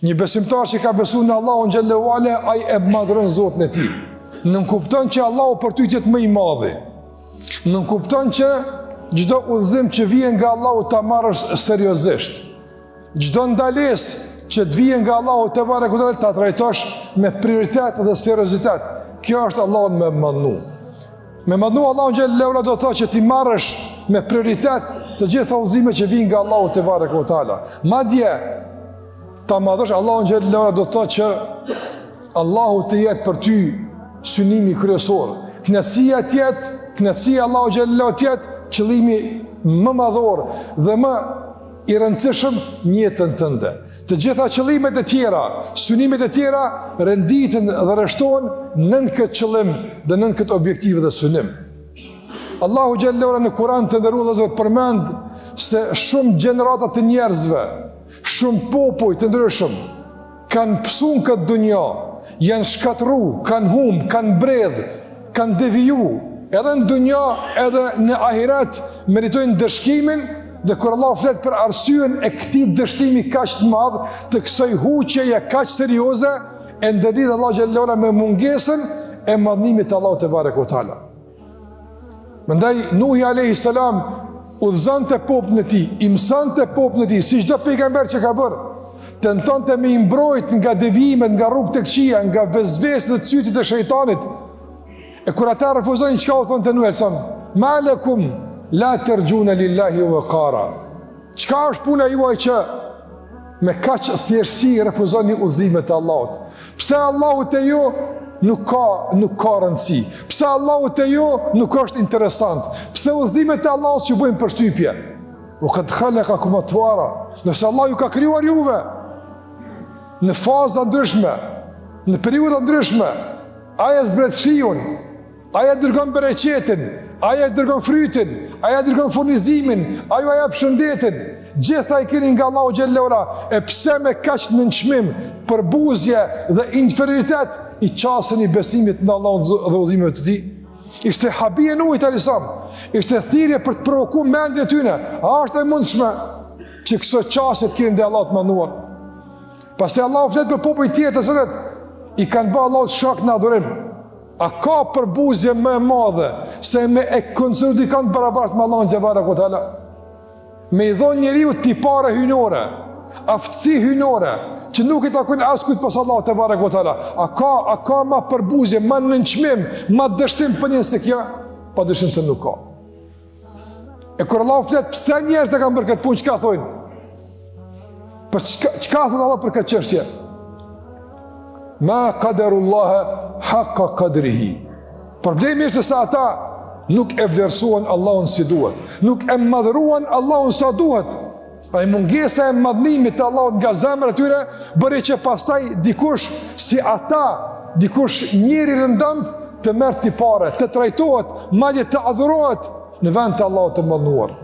Një besimtar që ka besu në Allahun xhallahu ala, ai e madhron Zotin e tij. Nën kupton që Allahu për ty jetë më i madhi. Nën kupton që çdo udhëzim që vjen nga Allahu ta marrësh seriozisht. Çdo ndalesë që të vjen nga Allahu te barekuta ta trajtosh me prioritet dhe seriozitet. Kjo është Allahu me mëndu. Me mëndu Allahu xhallahu ala do të thotë që ti marrësh me prioritet të gjitha udhëzimet që vijnë nga Allahu te barekuta. Madje ta madhësh Allahu xhallahu ala do të thotë që Allahu të jetë për ty synimi kryesor. Kënaqësia tjetë, kënaqësia Allahu xhallahu tjetë qëllimi më madhor dhe më i rëndësishëm në jetën tënde. Të gjitha qëllimet e tjera, synimet e tjera renditen dhe rreshtohen nën këtë qëllim dhe nën këtë objektiv dhe synim. Allahu xhallahu ala në Kur'an të nderuar përmend se shumë gjenerata të njerëzve, shumë popull të ndryshëm kanë pësuar këtë dunjë, janë shkatru, kanë hum, kanë bredh, kanë deviju, edhe në dunjë, edhe në ahiret meritojnë dëshkimin. Dhe kur Allah flet për arsyen e këtij dështimi kaq të madh, të kësaj huqjeje kaq serioze, e ndërlidh Allah xhallahu ala me mungesën e madhënimit të Allahut te barekuta. Prandaj Nuhi alayhis salam udhëzonte popullin e tij, i mësonte popullin e tij, si çdo pejgamber që ka bërë, tentonte me i mbrojt nga devijimet, nga rrugët e këqija, nga vezveset dhe cytit e shejtanit. E kur ata refuzonin, çka u thonë te Nuhi alayhis salam? Ma lakum la tërgjuna lillahi wa qara. Qka është puna juaj që me kaq thjeshtësi refuzoni udhëzimet e Allahut? Pse Allahu te ju nuk ka rëndësi? Pse Allahu te ju nuk është interesant? Pse udhëzimet e Allahut që bëjnë përshtypje? U qad khalaqakum atwara. Nëse Allah ju ka krijuar juve në faza ndryshme, në periudha ndryshme, aja zbret shiun, aja dërgon bereqetin, aja dërgon frytin, aja dërgon furnizimin, ajo aja shëndetin, gjitha i keni nga Allahu xhallahu ala. E pse me kaq nënçmim, përbuzje dhe inferioritet i qasën i besimit në Allahun dhe udhëzimeve të tij? Ishte habije Nuhit alayhis salam, ishte thirrje për të provokuar mendjen e tyre. A është e mundshme që këso qasje të keni ndaj Allahut të manduar? Pastaj Allahu flet për popull tjetër se i kanë bërë Allahut shok në adhurim. A ka përbuzje më e madhe se me e konsideruar dikant barabart me Allahun te barekuta? Me i dhon njeriu tipare hyjnore, aftësi hyjnore që nuk i takojnë askujt pas Allahut te barekuta. A ka më përbuzje, më nënçmim, më dështim për një se kjo? Padyshim se nuk ka. E kur Allah flet pse njerëzit e kanë bërë këtë punë, çka thonë? Për çka thon Allah për këtë çështje? Ma qadarullah haqqa qadrihi. Problemi është se ata nuk e vlerësuan Allahun si duhet, nuk e madhruan Allahun sa duhet. Pa mungesa e madhënimit të Allahut nga zemrat e tyre bëri që pastaj dikush si ata, dikush njeri rëndant të merr tipare, të trajtohet, madje të adhurohet në vend të Allahut të mëdhenuar.